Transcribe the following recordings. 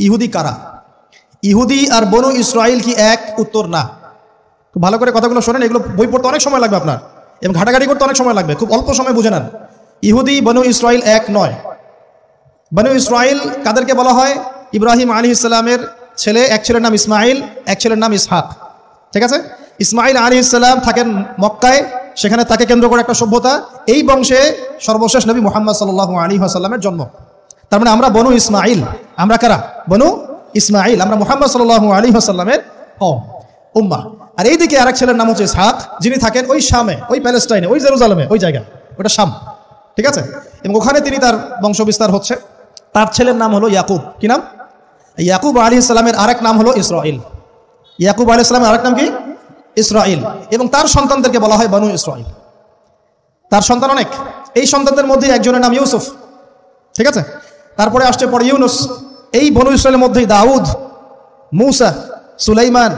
ইহুদি কারা? ইহুদি আর বনু ইসরাইল কি এক? উত্তর না। খুব ভালো করে কথাগুলো শোনেন, এগুলো বই পড়তে অনেক সময় লাগবে আপনার, এবং ঘাটাঘাটি করতে অনেক সময় লাগবে, খুব অল্প সময় বুঝে নেন। ইহুদি বনু ইসরাইল এক নয়। বনু ইসরাইল কাদেরকে বলা হয়? ইব্রাহিম আলাইহিস সালামের ছেলে, এক ছেলের নাম ইসমাইল, এক ছেলের নাম ইসহাক। ঠিক আছে? ইসমাইল আলাইহিস সালাম থাকেন মক্কায়, সেখানে তাকে কেন্দ্র করে একটা সভ্যতা। এই বংশে সর্বশেষ নবী মুহাম্মদ সাল্লাল্লাহু আলাইহি ওয়াসাল্লামের জন্ম। তার মানে আমরা বনু ইসমাইল। আমরা কারা? বনু ইসমাইল। আমরা মুহাম্মদ সাল্লাল্লাহু আলাইহি ওয়াসাল্লামের উম্মাহ। আর এইদিকে আরেক ছেলের নাম হচ্ছে ইসহাক, যিনি থাকেন ওই শামে, ওই প্যালেস্টাইনে, ওই জেরুজালেমে, ওই জায়গা, ওটা শাম। ঠিক আছে? এবং ওখানে তিনি তার বংশ বিস্তার হচ্ছে। তার ছেলের নাম হলো ইয়াকুব। কি নাম? ইয়াকুব আলাইহিস সালামের আরেক নাম হলো ইসরাইল। ইয়াকুব আলাইহিস সালামের আরেক নাম কি? ইসরাইল। এবং তার সন্তানদেরকে বলা হয় বনু ইসরাইল। তার সন্তান অনেক। এই সন্তানদের মধ্যে একজনের নাম ইউসুফ। ঠিক আছে? তারপরে আসছে পরে ইউনুস। এই বনু ইসরাইলের মধ্যেই দাউদ, মূসা, সুলাইমান,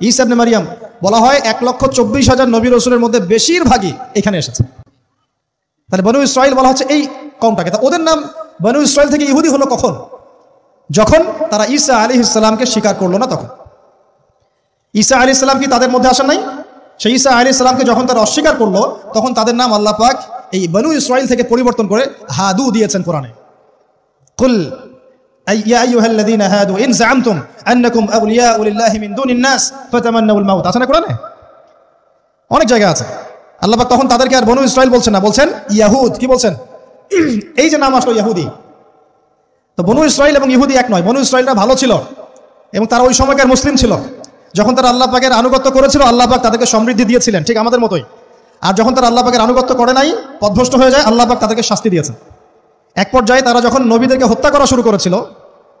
ঈসা ইবনে মারিয়াম। বলা হয় 1,24,000 নবী রাসূলের মধ্যে বেশিরভাগই এখানে এসেছে। তাহলে বনু ইসরাইল বলা হচ্ছে এই কওমটাকে। তা ওদের নাম বনু ইসরাইল থেকে ইহুদি হলো কখন? যখন তারা ঈসা আলাইহিস সালামকে স্বীকার করলো না তখন। ঈসা আলাইহিস সালাম কি তাদের মধ্যে আসেন নাই? সেই ঈসা আলাইহিস সালামকে যখন তারা অস্বীকার করলো, তখন তাদের নাম আল্লাহ পাক এই বনু ইসরাইল থেকে পরিবর্তন করে হাদু দিয়েছেন কোরআনে। কুল ইয়া আইয়ুহাল্লাযীনা হাদু ইন যাআমতুম আন্নাকুম আউলিয়াউ লিল্লাহি মিন দুনিন নাস ফাতামান্নাউল মাউত। আছে না কোরআনে? অনেক জায়গা আছে। আল্লাহ পাক তখন তাদেরকে আর বনু ইসরাইল বলছেন না, বলছেন ইয়াহুদ। কি বলছেন? এই যে নাম আসলো ইহুদি। তো বনু ইসরাইল এবং ইহুদি এক নয়। বনু ইসরাইলটা ভালো ছিল এবং তারা ওই সময়কার মুসলিম ছিল। যখন তারা আল্লাহ পাকের আনুগত্য করেছিল, আল্লাহ পাক তাদেরকে সমৃদ্ধি দিয়েছিলেন, ঠিক আমাদের মতোই। আর যখন তারা আল্লাহ পাকের আনুগত্য করে নাই, পথভ্রষ্ট হয়ে যায়, আল্লাহ পাক তাদেরকে শাস্তি দিয়েছেন। এক পর্যায়ে তারা যখন নবীদেরকে হত্যা করা শুরু করেছিল,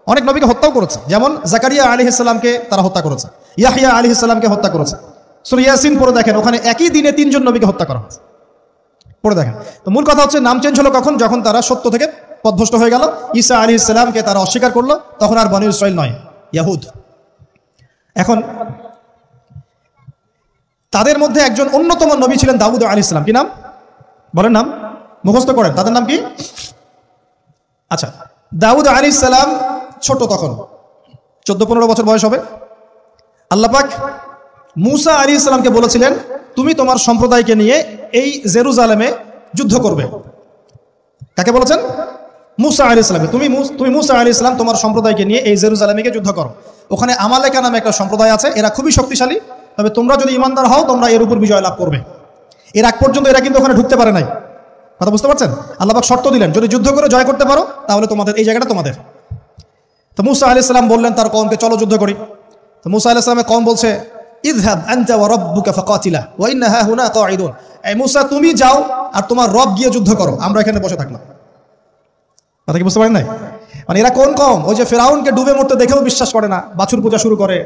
অনেক নবীকে হত্যাও করেছে। যেমন জাকারিয়া আলাইহিস সালামকে তারা হত্যা করেছে, ইয়াহইয়া আলাইহিস সালামকে হত্যা করেছে। সূরা ইয়াসিন পড়ে দেখেন, ওখানে একই দিনে 3 জন নবীকে হত্যা করা হয়েছে। পড়ে দেখেন। তো মূল কথা হচ্ছে নাম চেঞ্জ হলো কখন? যখন তারা সত্য থেকে পথভ্রষ্ট হয়ে গেল। ঈসা আলাইহিস সালামকে তারা অস্বীকার করলো, তখন আর বনু ইসরাইল নয়, ইয়াহুদ। এখন তাদের মধ্যে একজন অন্যতম নবী ছিলেন দাউদ আলাইহিস সালাম। কি নাম? বলেন নাম, মুখস্থ করেন। তাদের নাম কি? আচ্ছা, দাউদ আলাইহিস সালাম ছোট, তখন 14-15 বছর বয়স হবে। আল্লাহ পাক মূসা আলাইহিস সালামকে বলেছিলেন, তুমি তোমার সম্প্রদায়কে নিয়ে এই জেরুজালেমে যুদ্ধ করবে। কাকে বলেছেন? মূসা আলাইহিস সালামকে। তুমি মূসা আলাইহিস সালাম তোমার সম্প্রদায়কে নিয়ে এই জেরুজালেমে যুদ্ধ করো। ওখানে আমালেকা নামে একটা সম্প্রদায় আছে, এরা খুবই শক্তিশালী, তবে তোমরা যদি ইমানদার হও তোমরা এর উপর বিজয় লাভ করবে। এর আগ পর্যন্ত এরা কিন্তু ওখানে ঢুকতে পারে নাই। কথা বুঝতে পারছেন? আল্লাহ পাক শর্ত দিলেন, যদি যুদ্ধ করে জয় করতে পারো তাহলে তোমাদের এই জায়গাটা তোমাদের। তো মূসা আলাইহিস সালাম বললেন তার কওমকে, চলো যুদ্ধ করি। তো মূসা আলাইহিস সালামের কওম বলছে, ইযহাব আনতা ওয়া রাব্বুকা ফাকাতিলা ওয়া ইন্না হাহুনা কাঈদুন। এই মূসা, তুমি যাও আর তোমার রব গিয়ে যুদ্ধ করো, আমরা এখানে বসে থাকলাম। কথা কি বুঝতে পারেন নাই? মানে এরা কোন কওম? ওই যে ফিরআউনকে ডুবে মরতে দেখেও বিশ্বাস করে না, বাছুর পূজা শুরু করে,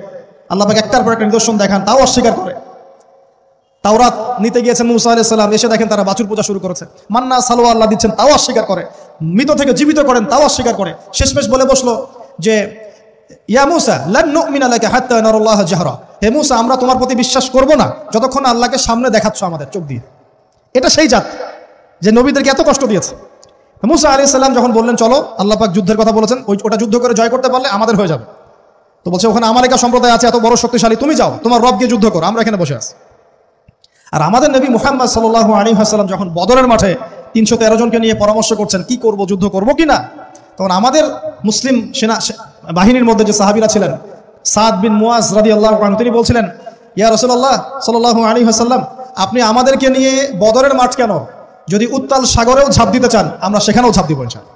আল্লাহ পাক একটার পর একটা নিদর্শন দেখান, তাও অস্বীকার করে। তাওরাত নিতে গিয়েছেন মূসা আলাইহিস সালাম, এসে দেখেন তারা বাছুর পূজা শুরু করেছে। মান্না সালোয়া আল্লাহ দিচ্ছেন, তাও অস্বীকার করে। মৃত থেকে জীবিত করেন, তাও অস্বীকার করে। শেষমেশ বলে বসলো যে, ইয়া মূসা লান নুমিনা লাকা হাত্তা নারাল্লাহ জাহরা। হে মূসা, আমরা তোমার প্রতি বিশ্বাস করব না যতক্ষণ আল্লাহকে সামনে দেখাচ্ছ আমাদের চোখ দিয়ে। এটা সেই জাত যে নবীদেরকে এত কষ্ট দিয়েছে। মূসা আলাইহিস সালাম যখন বললেন চলো, আল্লাহ পাক যুদ্ধের কথা বলেছেন, ওটা যুদ্ধ করে জয় করতে পারলে আমাদের হয়ে যাবে। তো বলছে ওখানে আমালেকা সম্প্রদায় আছে এত বড় শক্তিশালী, তুমি যাও, তোমার রব গিয়ে যুদ্ধ করো, আমরা এখানে বসে আছি। আর আমাদের নবী মুহাম্মদ সাল্লাল্লাহু আলাইহি ওয়াসাল্লাম যখন বদরের মাঠে 313 জনকে নিয়ে পরামর্শ করছেন কি করব, যুদ্ধ করব কিনা, তখন আমাদের মুসলিম সেনা বাহিনীর মধ্যে যে সাহাবীরা ছিলেন, সাদ বিন মুয়াজ রাদিয়াল্লাহু আনহু, তিনি বলছিলেন, ইয়া রাসূলুল্লাহ সাল্লাল্লাহু আলাইহি ওয়াসাল্লাম, আপনি আমাদেরকে নিয়ে বদরের মাঠ কেন, যদি উত্তাল সাগরেও ঝাঁপ দিতে চান আমরা সেখানেও ঝাঁপ দিব ইনশাআল্লাহ।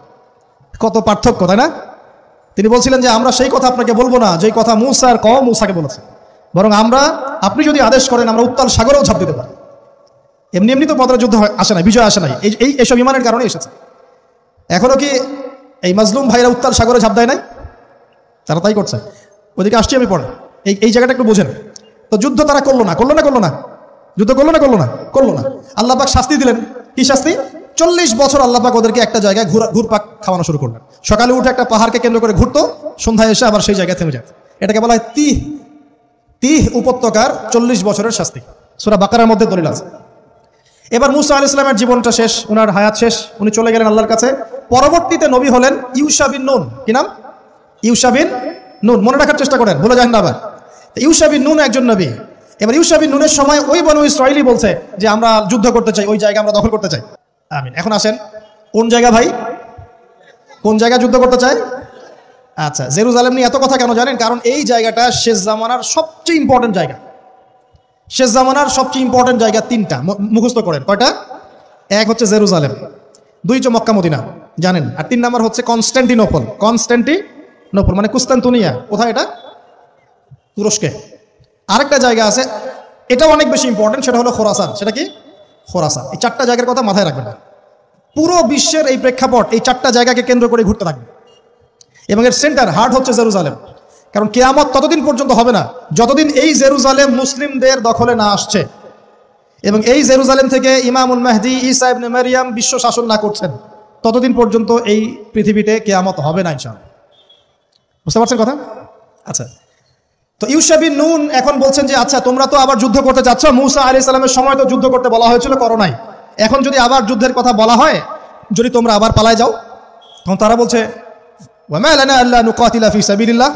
কত পার্থক্য, তাই না? তিনি বলছিলেন যে আমরা সেই কথা আপনাকে বলবো না যেই কথা মূসার কওম মূসাকে বলেছে, বরং আপনি যদি আদেশ করেন আমরা উত্তাল সাগরেও ঝাঁপ দিতে পারি। এমনি এমনি তো বদরের যুদ্ধ আসে নাই, বিজয় আসে নাই, এইসব ইমানের কারণে এসেছে। এখনো কি এই মাজলুম ভাইরা উত্তাল সাগরে ঝাঁপ দেয় নাই? তারা তাই করছে। ওইদিকে আসছি আমি পরে, এই জায়গাটা একটু বোঝেন। তো যুদ্ধ তারা করলো না। যুদ্ধ করলো না। আল্লাহ পাক শাস্তি দিলেন। কি শাস্তি? 40 বছর আল্লাহ পাক ওদেরকে একটা জায়গায় ঘুরপাক খাওয়ানো শুরু করলেন। সকালে উঠে একটা পাহাড়কে কেন্দ্র করে ঘুরতো, সন্ধ্যায় এসে আবার সেই জায়গায় থেমে যেত। এটাকে বলা হয় তিহ উপত্যকার 40 বছরের শাস্তি। সূরা বাকারার মধ্যে দলিল আছে। এবার মূসা আলাইহিস সালামের জীবনটা শেষ, উনার হায়াত শেষ, উনি চলে গেলেন আল্লাহর কাছে। পরবর্তীতে নবী হলেন ইউশা বিন নুন। কি নাম? ইউশা বিন নুন, মনে রাখার চেষ্টা করেন, ভুলে যান না আবার। ইউশা বিন নুন একজন নবী। এবার ইউশা বিন নুনের সময় ওই বনু ইসরাঈলী বলছে যে আমরা যুদ্ধ করতে চাই, ওই জায়গা আমরা দখল করতে চাই। আমিন। এখন আসেন, কোন জায়গা ভাই, কোন জায়গা যুদ্ধ করতে চায়? আচ্ছা, জেরুজালেম নিয়ে এত কথা কেন জানেন? কারণ এই জায়গাটা শেষ জামানার সবচেয়ে ইম্পর্টেন্ট জায়গা। শেষ জামানার সবচেয়ে ইম্পর্টেন্ট জায়গা তিনটা, মুখস্থ করেন। কয়টা? এক হচ্ছে জেরুজালেম, দুই হচ্ছে মক্কা মদিনা জানেন, আর তিন নাম্বার হচ্ছে কনস্ট্যান্টিনোপল। কনস্ট্যান্টিনোপল মানে কুস্তান্তনিয়া, কোথায় এটা? তুরস্কে। আরেকটা জায়গা আছে, এটাও অনেক বেশি ইম্পর্টেন্ট, সেটা হলো খোরাসান। সেটা কি? খোরাসান। এই চারটা জায়গার কথা মাথায় রাখবেন না। পুরো বিশ্বের এই প্রেক্ষাপট এই চারটা জায়গাকে কেন্দ্র করে ঘুরতে থাকবে, এবং এর সেন্টার হার্ট হচ্ছে জেরুজালেম। কারণ কিয়ামত ততদিন পর্যন্ত হবে না যতদিন এই জেরুজালেম মুসলিমদের দখলে না আসছে, এবং এই জেরুজালেম থেকে ইমামুল মাহদি ঈসা ইবনে মারইয়াম বিশ্ব শাসন না করছেন, ততদিন পর্যন্ত এই পৃথিবীতে কিয়ামত হবে না ইনশাআল্লাহ। বুঝতে পারছেন কথা? আচ্ছা, তো ইউশা বিন নুন এখন বলছেন যে আচ্ছা তোমরা তো আবার যুদ্ধ করতে যাচ্ছ, মূসা আলাইহিস সালামের সময় তো যুদ্ধ করতে বলা হয়েছিল, করো নাই। এখন যদি আবার যুদ্ধের কথা বলা হয়, যদি তোমরা আবার পালায় যাও, তখন তারা বলছে ওয়া মা লানা আল্লা নুকাতিলা ফি সাবিলিল্লাহ,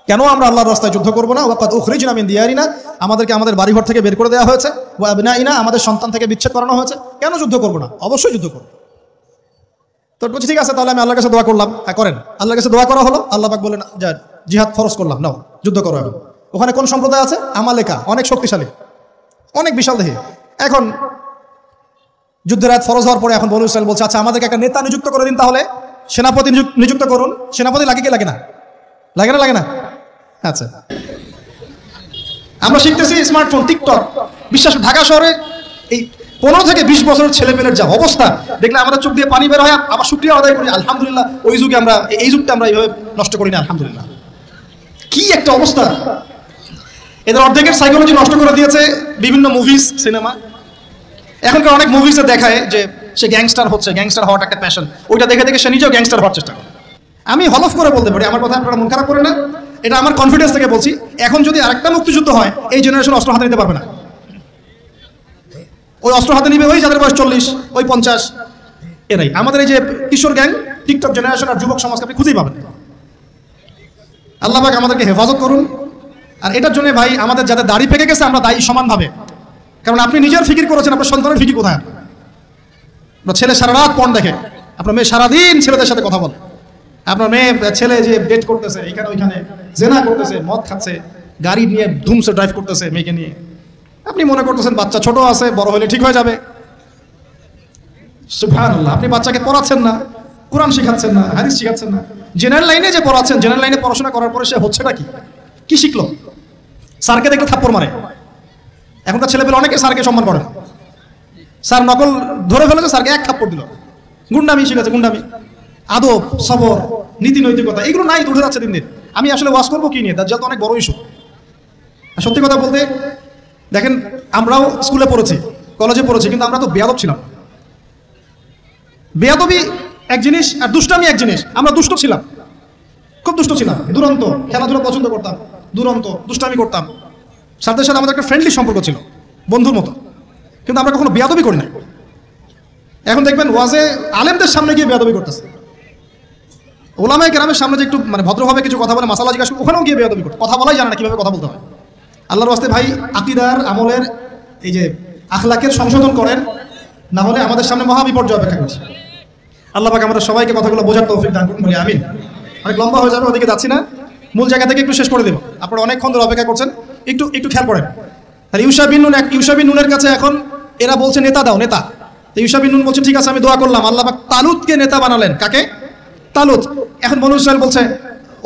কেন আমরা আল্লাহর রাস্তায় যুদ্ধ করব না? ওয়া কাদ উখরিজনা মিন দিয়ারিনা, আমাদেরকে আমাদের বাড়িঘর থেকে বের করে দেওয়া হয়েছে, ওয়া আবনাইনা, আমাদের সন্তান থেকে বিচ্ছেদ করানো হয়েছে, কেন যুদ্ধ করব না? অবশ্যই যুদ্ধ করব। তো বলছি ঠিক আছে, তাহলে আমি আল্লাহর কাছে দোয়া করলাম। হ্যাঁ করেন। আল্লাহর কাছে দোয়া করা হলো, আল্লাহ পাক বললেন যা জিহাদ ফরজ করলাম, নাও যুদ্ধ করো। এখন ওখানে কোন সম্প্রদায় আছে? আমালেকা, অনেক শক্তিশালী, অনেক বিশাল দেহী। এখন যুদ্ধের আয়াত ফরজ হওয়ার পরে এখন বনু ইসরাঈল বলছে আচ্ছা আমাদেরকে একটা নেতা নিযুক্ত করে দিন, তাহলে সেনাপতি নিযুক্ত করুন। সেনাপতি লাগে কি লাগে না? লাগে না? লাগে না? আচ্ছা, আমরা শিখতেছি স্মার্টফোন, টিকটক। বিশ্বাস, ঢাকা শহরে এই 15 থেকে 20 বছরের ছেলেমেয়ের যা অবস্থা দেখলে আমাদের চোখ দিয়ে পানি বের হয়। আবার শুকরিয়া আদায় করি, আলহামদুলিল্লাহ ওই যুগে আমরা, এই যুগটা আমরা এইভাবে নষ্ট করি না, আলহামদুলিল্লাহ। কি একটা অবস্থা! এদের অর্ধেকের সাইকোলজি নষ্ট করে দিয়েছে বিভিন্ন মুভিজ, সিনেমা। এখনকার অনেক মুভিজে দেখায় যে সে গ্যাংস্টার হচ্ছে, গ্যাংস্টার হওয়াটা একটা প্যাশন। ওইটা দেখে দেখে সে নিজেও গ্যাংস্টার হওয়ার চেষ্টা করে। আমি হলফ করে বলতে পারি, আমার কথা আপনারা মন খারাপ করে না, এটা আমার কনফিডেন্স থেকে বলছি, এখন যদি আরেকটা মুক্তিযুদ্ধ হয়, এই জেনারেশন অস্ত্র হাতে নিতে পারবে না। ওই অস্ত্র হাতে নিবে ওই যাদের বয়স 40, ওই 50, এরাই। আমাদের এই যে কিশোর গ্যাং, টিকটক জেনারেশন আর যুবক সমাজকে আপনি খুঁজেই পাবেন। আল্লাহ পাক আমাদেরকে হেফাজত করুন। আর এটার জন্য ভাই আমাদের যাদের দাড়ি পেকে গেছে আমরা দায়ী সমানভাবে। কারণ আপনি নিজের ফিকির করেছেন, আপনার সন্তানের ফিকির কোথায়? আপনার ছেলে সারা রাত পর্ন দেখে, আপনার মেয়ে সারাদিন ছেলেদের সাথে কথা বলে, আপনার মেয়ে ছেলে যে ডেট করতেছে এখানে ওইখানে, জেনা করতেছে, মদ খাচ্ছে, গাড়ি নিয়ে ধুমসে ড্রাইভ করতেছে মেয়েকে নিয়ে। আপনি মনে করতেছেন বাচ্চা ছোট আছে, বড় হলে ঠিক হয়ে যাবে। সুবহানাল্লাহ, আপনি বাচ্চাকে পড়াচ্ছেন না, কোরআন শিখাচ্ছেন না, হাদিস শিখাচ্ছেন না। জেনারেল লাইনে যে পড়াচ্ছেন, জেনারেল লাইনে পড়াশোনা করার পরে সে হচ্ছেটা কি? কি শিখলো? স্যারকে দেখলে থাপ্পড় মারে। এখনকার ছেলেপেলে অনেকে স্যারকে সম্মান করে না। স্যার নকল ধরে ফেলেছে, স্যারকে এক থাপ্পড় দিল। গুন্ডামি শিখেছে, গুন্ডামি। আদব, সবর, নীতি নৈতিকতা এগুলো নাই, উঠে যাচ্ছে দিন দিন। আমি আসলে ওয়াজ করবো কি নিয়ে? দাজ্জাল তো অনেক বড় ইস্যু। সত্যি কথা বলতে দেখেন, আমরাও স্কুলে পড়েছি, কলেজে পড়েছি, কিন্তু আমরা তো বেয়াদব ছিলাম। বেয়াদবি এক জিনিস আর দুষ্টামি এক জিনিস। আমরা দুষ্ট ছিলাম, খুব দুষ্ট ছিলাম, দুরন্ত, খেলাধুলা পছন্দ করতাম, দুরন্ত, দুষ্টামি করতাম। স্যারদের সাথে আমাদের একটা ফ্রেন্ডলি সম্পর্ক ছিল, বন্ধুর মতো, কিন্তু আমরা কখনো বেয়াদবি করি না। এখন দেখবেন ওয়াজে আলেমদের সামনে গিয়ে বেয়াদবি করতেছে, ওলামায়ে কেরামের সামনে যে একটু মানে ভদ্রভাবে কিছু কথা বলে, মাসালা জিজ্ঞাসা, ওখানেও গিয়ে বেয়াদবি করতে, কথা বলাই জানে না কিভাবে কথা বলতে হয়। আল্লাহর ওয়াস্তে ভাই আকীদার আমলের এই যে আখলাকের সংশোধন করেন, না হলে আমাদের সামনে মহা বিপর্যয় অপেক্ষা করছে। আল্লাহ পাক আমাদের সবাইকে কথাগুলো বোঝার তৌফিক দান করুন, বলি আমিন। অনেক লম্বা হয়ে যাবে, ওদিকে যাচ্ছি না, মূল জায়গা থেকে একটু শেষ করে দেব। আপনারা অনেকক্ষণ ধরে অপেক্ষা করছেন, একটু একটু খেয়াল করেন। তাহলে ইউশা বিন নুনের কাছে এখন এরা বলছে নেতা দাও, নেতা। তো ইউশা বিন নুন বলছে ঠিক আছে আমি দোয়া করলাম, আল্লাহ পাক তালুতকে নেতা বানালেন। কাকে? তালুত। এখন বনু ইসরাঈল বলছে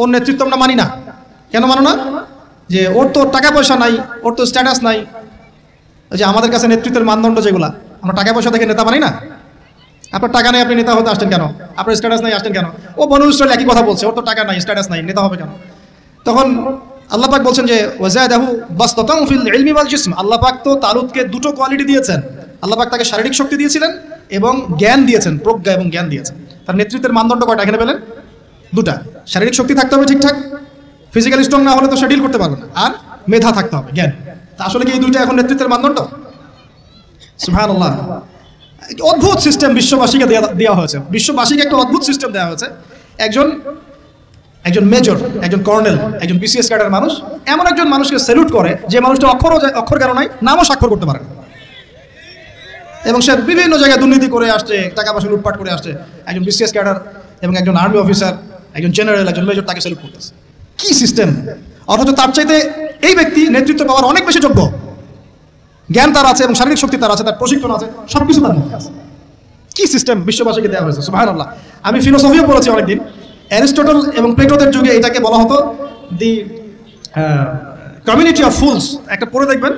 ওর নেতৃত্ব আমরা মানি না। কেন মানো না? যে ওর তো টাকা পয়সা নাই, ওর তো স্ট্যাটাস নাই। যে আমাদের কাছে নেতৃত্বের মানদণ্ড যেগুলা, আমরা টাকা পয়সা থেকে নেতা মানি না। আপনার টাকা নেই, আপনি নেতা হতে আসছেন কেন? আপনার স্ট্যাটাস নাই, আসছেন কেন? ও বনু ইসরাঈল একই কথা বলছে, ওর তো টাকা নাই, স্ট্যাটাস নাই, নেতা হবে কেন? তখন আল্লাহ পাক বলছেন যে ওয়াজাদাহু বাসতাতান ফিল ইলমি ওয়াল জিসম। আল্লাহ পাক তো তালুতকে দুটো কোয়ালিটি দিয়েছেন। আল্লাহ পাক তাকে শারীরিক শক্তি দিয়েছিলেন এবং জ্ঞান দিয়েছেন, প্রজ্ঞা এবং জ্ঞান দিয়েছেন। তার নেতৃত্বের মানদণ্ড কয়টা এখানে পেলেন? দুটা। শারীরিক শক্তি থাকতে হবে ঠিকঠাক, ফিজিক্যালি স্ট্রং না হলে তো সে ডিল করতে পারবে না, আর মেধা থাকতে হবে, জ্ঞান। তা আসলে কি এই দুইটা এখন নেতৃত্বের মানদণ্ড? সুবহানাল্লাহ, অদ্ভুত সিস্টেম বিশ্ববাসীকে দেওয়া হয়েছে। বিশ্ববাসীকে একটা অদ্ভুত সিস্টেম দেওয়া হয়েছে। একজন একজন মেজর, একজন কর্নেল, একজন বিসিএস ক্যাডার মানুষ এমন একজন মানুষকে স্যালুট করে যে মানুষটা অক্ষর জ্ঞান নাই, নামও স্বাক্ষর করতে পারে না, এবং সে বিভিন্ন জায়গায় দুর্নীতি করে আসছে, টাকা পয়সা লুটপাট করে আসছে। একজন বিসিএস ক্যাডার এবং একজন আর্মি অফিসার, একজন জেনারেল, একজন মেজর তাকে স্যালুট করতেছে। কি সিস্টেম! অথচ তার চাইতে এই ব্যক্তি নেতৃত্ব পাওয়ার অনেক বেশি যোগ্য, জ্ঞান তার আছে এবং শারীরিক শক্তি তার আছে, তার প্রশিক্ষণ আছে, সবকিছু তার মধ্যে আছে। কি সিস্টেম বিশ্ববাসীকে দেওয়া হয়েছে! সুবহানাল্লাহ। আমি ফিলোসফিও পড়েছি অনেকদিন। অ্যারিস্টটল এবং প্লেটোদের যুগে এটাকে বলা হতো দি কমিউনিটি অফ ফুলস। একটা পড়ে দেখবেন,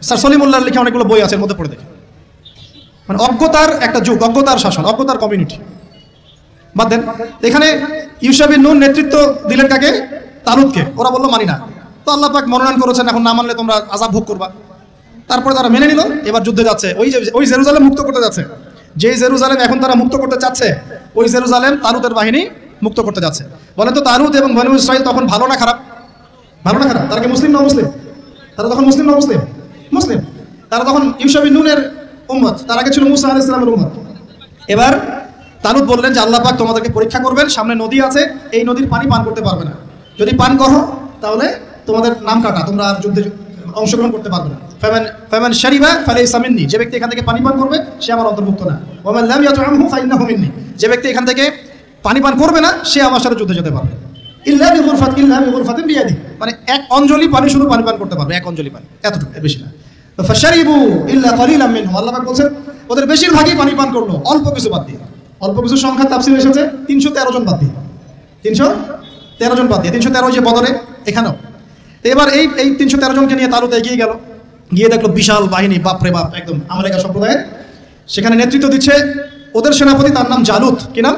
স্যার সলিমুল্লাহর লেখা অনেকগুলো বই আছে, এর মধ্যে পড়ে দেখেন। মানে অজ্ঞতার একটা যুগ, অজ্ঞতার শাসন, অজ্ঞতার কমিউনিটি। বাদ দেন, এখানে ইউশা বিন নুন নেতৃত্ব দিলেন কাকে? তালুতকে। ওরা বললো মানি না। তো আল্লাহ পাক মনোনয়ন করেছেন, এখন না মানলে তোমরা আযাব ভোগ করবা। তারপরে তারা মেনে নিল, এবার যুদ্ধে যাচ্ছে। ওই জেরুজালেম মুক্ত করতে যাচ্ছে। যেই জেরুজালেম এখন তারা মুক্ত করতে চাচ্ছে, ওই জেরুজালেম তালুতের বাহিনী মুক্ত করতে যাচ্ছে। বলেন তো তালুত এবং বনু ইসরাইল তখন ভালো না খারাপ? ভালো না খারাপ? তারা কি মুসলিম না মুসলিম? তারা তখন মুসলিম না মুসলিম? মুসলিম। তারা তখন ইউশা বিন নুনের উম্মত, তার আগে ছিল মুসা আলাইহিস সালামের উম্মত। এবার তালুত বললেন যে আল্লাহ পাক তোমাদেরকে পরীক্ষা করবেন, সামনে নদী আছে, এই নদীর পানি পান করতে পারবে না। যদি পান করো তাহলে তোমাদের নাম কাটা, তোমরা আর যুদ্ধে অংশগ্রহণ করতে পারবে না। ফামান শারিবা ফালাইসা মিন্নি, যে ব্যক্তি এখান থেকে পানি পান করবে সে আমার অন্তর্ভুক্ত না। ওয়া মান লাম ইয়াতআমহু ফাইন্নাহু মিন্নি, যে ব্যক্তি এখান থেকে পানি পান করবে না সে আমার সাথে যুদ্ধে যেতে পারবে। ইল্লা বিগুরফাতিন বিয়াদি, মানে এক অঞ্জলি পানি শুধু পানি পান করতে পারবে, এক অঞ্জলি পানি, এতটুকু, বেশি না। তো ফাশারিবু ইল্লা কালিলাম মিনহু, আল্লাহ পাক বলেন ওদের বেশিরভাগই পানি পান করলো, অল্প কিছু বাদ দিয়ে। অল্প কিছু সংখ্যা তাফসীরে এসেছে 313 জন বাদ দিয়ে, 313 জন বাদ দিয়ে, 313 যে বদরে, এখানেও। এবার এই 313 জনকে নিয়ে তালুত এগিয়ে গেল, গিয়ে দেখলো বিশাল বাহিনী, বাপরে বাপ, একদম আমালেকা সম্প্রদায়ের। সেখানে নেতৃত্ব দিচ্ছে ওদের সেনাপতি, তার নাম জালুত। কি নাম?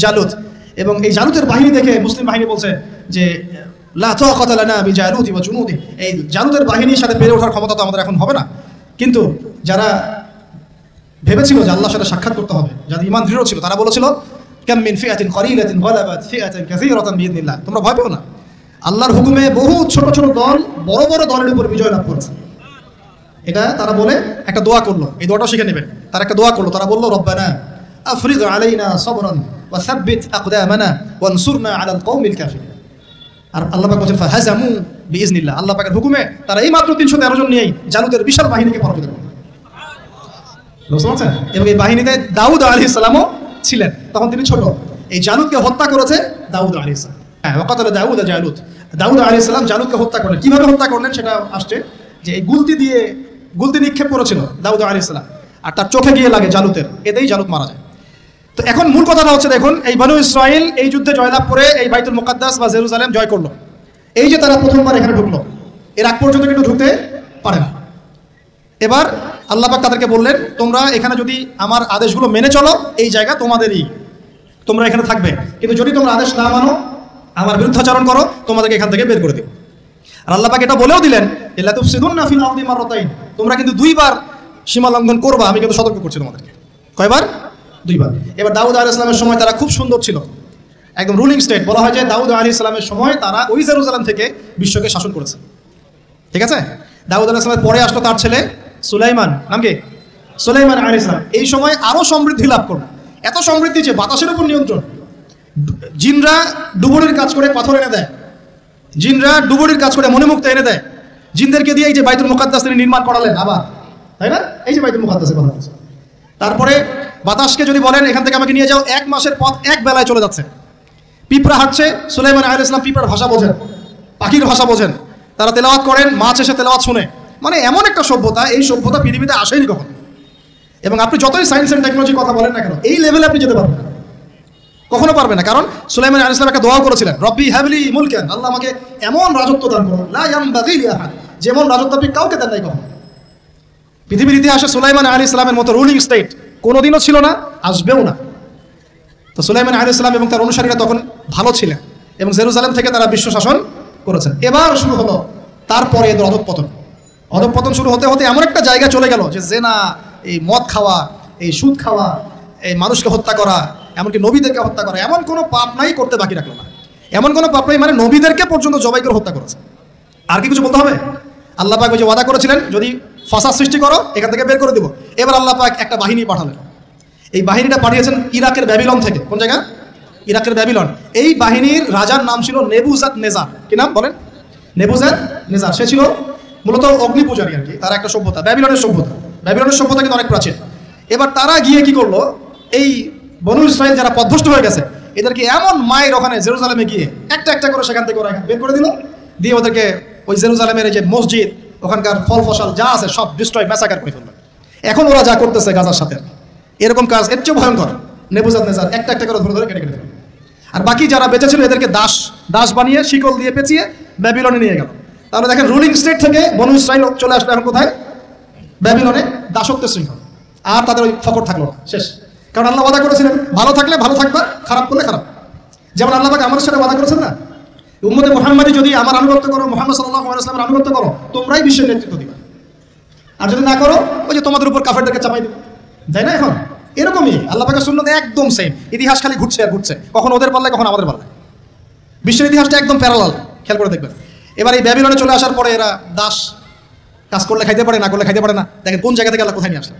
জালুত। এবং এই জালুতের বাহিনী দেখে মুসলিম বাহিনী বলছে যে লা তাকাতা লানা বিজালুতি ওয়া জুনুদি, এই জালুতের বাহিনীর সাথে পেরে ওঠার ক্ষমতা তো আমাদের এখন হবে না। কিন্তু যারা ভেবেছিল যে আল্লাহর সাথে সাক্ষাৎ করতে হবে, যাদের ঈমান দৃঢ় ছিল, তারা বলেছিল কাম মিন ফিআতিন কলিলাতিন গালাবাত ফিআতান কাসীরাতান বিইذنিল্লাহ, তোমরা ভয় পেও না, আল্লাহর হুকুমে বহু ছোট ছোট দল বড় বড় দলের উপর বিজয় লাভ করেছে। এটা তারা বলে একটা দোয়া করলো, এই দোয়াটাও শিখে নেবেন। তারা একটা দোয়া করলো, তারা বললো রব্বানা আফরিগ আলাইনা সাবরান ওয়া সাব্বিত আকদামানা ওয়ানসুরনা আলাল কওমিল কাফিরিন। আর আল্লাহ পাক বলেন ফাহাজামু বিইذনিল্লাহ, আল্লাহ পাকের হুকুমে তারা এই মাত্র 313 জন নিয়েই জালুতের বিশাল বাহিনীকে পরাজিত করলো। বুঝতে পারছেন? এবং এই বাহিনীতে দাউদ আলাইহিস সালামও ছিলেন, তখন তিনি ছোট। এই জালুতকে হত্যা করেছে দাউদ আলাইহিস সালাম। হ্যাঁ, ওয়াকাতালা দাউদ জালুত, দাউদ আলাইহিস সালাম জালুতকে হত্যা করলেন। কিভাবে হত্যা করলেন সেটা আসছে, যে এই গুলতি নিক্ষেপ করেছিল দাউদ আলাইহিস সালাম, আর তার চোখে গিয়ে লাগে জালুতের, এতেই জালুত মারা যায়। তো এখন মূল কথাটা হচ্ছে, দেখুন এই বনু ইসরাইল এই যুদ্ধে জয়লাভ করে এই বাইতুল মুকাদ্দাস বা জেরুজালেম জয় করলো। এই যে তারা প্রথমবার এখানে ঢুকলো, এর আগ পর্যন্ত কিন্তু ঢুকতে পারে না। এবার আল্লাহ পাক তাদেরকে বললেন তোমরা এখানে যদি আমার আদেশগুলো মেনে চলো, এই জায়গা তোমাদেরই, তোমরা এখানে থাকবে। কিন্তু যদি তোমরা আদেশ না মানো, আমার বিরুদ্ধাচরণ করো, তোমাদেরকে এখান থেকে বের করে দেব। আর আল্লাহ পাক এটা বলেও দিলেন লা তুফসিদুন্না ফিল আরদি মাররাতাইন, তোমরা কিন্তু দুইবার সীমা লঙ্ঘন করবা, আমি কিন্তু সতর্ক করছি তোমাদেরকে। কয়বার? দুইবার। এবার দাউদ আলাইহিস সালামের সময় তারা খুব সুন্দর ছিল, একদম রুলিং স্টেট। বলা হয় যে দাউদ আলাইহিস সালামের সময় তারা ওই জেরুজালেম থেকে বিশ্বকে শাসন করেছে। ঠিক আছে? দাউদ আলাইহিস সালামের পরে আসলো তার ছেলে সুলাইমান, নাম কি? সুলাইমান আলাইহিস সালাম। এই সময় আরো সমৃদ্ধি লাভ করলো, এত সমৃদ্ধি যে বাতাসের উপর নিয়ন্ত্রণ। জিনরা ডুবুরির কাজ করে পাথর এনে দেয়, জিনরা ডুবুরির কাজ করে মণিমুক্তা এনে দেয়। জিনদেরকে দিয়ে এই যে বাইতুল মুকাদ্দাস তিনি নির্মাণ করালেন আবার, তাই না? এই যে বাইতুল মুকাদ্দাসের কথা বলছে। তারপরে বাতাসকে যদি বলেন এখান থেকে আমাকে নিয়ে যাও, 1 মাসের পথ 1 বেলায় চলে যাচ্ছে। পিঁপড়া হাঁটছে, সুলাইমান আলাইহিস সালাম পিঁপড়ার ভাষা বোঝেন, পাখির ভাষা বোঝেন, তারা তেলাওয়াত করেন, মাছ এসে তেলাওয়াত শুনে। মানে এমন একটা সভ্যতা, এই সভ্যতা পৃথিবীতে আসেনি কখনো। এবং আপনি যতই সায়েন্স অ্যান্ড টেকনোলজির কথা বলেন না কেন, এই লেভেলে আপনি যেতে পারবেন না, কখনো পারবেন না। কারণ সুলাইমান আলাইহিস সালাম একটা দোয়া করেছিলেন, রব্বি হাবলি মুলকান, আল্লাহ আমাকে এমন রাজত্ব দান করুন, লা ইয়ামবাগি লি আহাদ, যেমন রাজত্ব আপনি কাউকে দেন নাই কখনো। পৃথিবীর ইতিহাসে সুলাইমান আলাইহিস সালামের মতো রুলিং স্টেট কোনোদিনও ছিল না, আসবেও না। তো সুলাইমান আলাইহিস সালাম এবং তার অনুসারীরা তখন ভালো ছিলেন এবং জেরুজালেম থেকে তারা বিশ্ব শাসন করেছেন। এবার শুরু হলো তারপরে এদের অধঃপতন শুরু হতে হতে এমন একটা জায়গা চলে গেল যে জেনা, এই মদ খাওয়া, এই সুদ খাওয়া, এই মানুষকে হত্যা করা, এমনকি নবীদেরকে হত্যা করা, এমন কোনো পাপ নাই করতে বাকি রাখলো না। এমন কোনো পাপ নাই মানে নবীদেরকে পর্যন্ত জবাই করে হত্যা করেছে। আর কি কিছু বলতে হবে? আল্লাহ পাক ওই যে ওয়াদা করেছিলেন যদি ফাসাদ সৃষ্টি করো এখান থেকে বের করে দিব। এবার আল্লাহ পাক একটা বাহিনী পাঠালেন। এই বাহিনীটা পাঠিয়েছেন ইরাকের ব্যাবিলন থেকে। কোন জায়গা? ইরাকের ব্যাবিলন। এই বাহিনীর রাজার নাম ছিল নেবুজাদ নেজার। কি নাম বলেন? নেবুজাদ নেজার। সে ছিল মূলত অগ্নি পূজারী আর কি। তার একটা সভ্যতা, ব্যাবিলনের সভ্যতা। ব্যাবিলনের সভ্যতা কিন্তু অনেক প্রাচীন। এবার তারা গিয়ে কি করলো, এই বনু ইসরাইল যারা পথভ্রষ্ট হয়ে গেছে এদেরকে এমন মায়ের ওখানে জেরুজালেমে গিয়ে একটা একটা করে সেখান থেকে ওরা বের করে দিল, দিয়ে ওদেরকে ওই জেরুজালেমের যে মসজিদ, ওখানকার ফল ফসল যা আছে সব ডিস্ট্রয়, ম্যাসাকার করে ফেললো। এখন ওরা যা করতেছে গাজার সাথে, এরকম কাজ এর চেয়ে ভয়ঙ্কর। নেবুজাদ নেজার একটা একটা করে ধরে ধরে কেটে কেটে ফেলল। আর বাকি যারা বেঁচে ছিল এদেরকে দাস বানিয়ে শিকল দিয়ে পেঁচিয়ে ব্যাবিলনে নিয়ে গেল। তাহলে দেখেন, রুলিং স্টেট থেকে বনু ইসরাইল চলে আসলো এখন কোথায়? ব্যাবিলনে, দাসত্বের শৃঙ্খল। আর তাদের ওই ফকর থাকলো না, শেষ। কারণ আল্লাহ ওয়াদা করেছিলেন, ভালো থাকলে ভালো থাকবা, খারাপ করলে খারাপ। যেমন আল্লাহ পাক আমাদের সাথে ওয়াদা করেছেন না, উম্মতে মুহাম্মাদি যদি আমার আনুগত্য করো, মুহাম্মদ সাল্লাল্লাহু আলাইহি ওয়াসাল্লামের আনুগত্য করো, তোমরাই বিশ্বের নেতৃত্ব দিবে। আর যদি না করো, ওই যে তোমাদের উপর কাফেরদেরকে চাপাই দেবে, তাই না? এখন এরকমই আল্লাহ পাকের সুন্নাত একদম সেম। ইতিহাস খালি ঘুরছে আর ঘুরছে, কখন ওদের পাল্লায় কখন আমাদের পাল্লায়। বিশ্বের ইতিহাসটা একদম প্যারালাল, খেয়াল করে দেখবেন। এবার এই ব্যাবিলনে চলে আসার পরে এরা দাস, কাজ করলে খাইতে পারে, না করলে খাইতে পারে না। দেখেন কোন জায়গা থেকে আল্লাহ কোথায় নিয়ে আসলেন।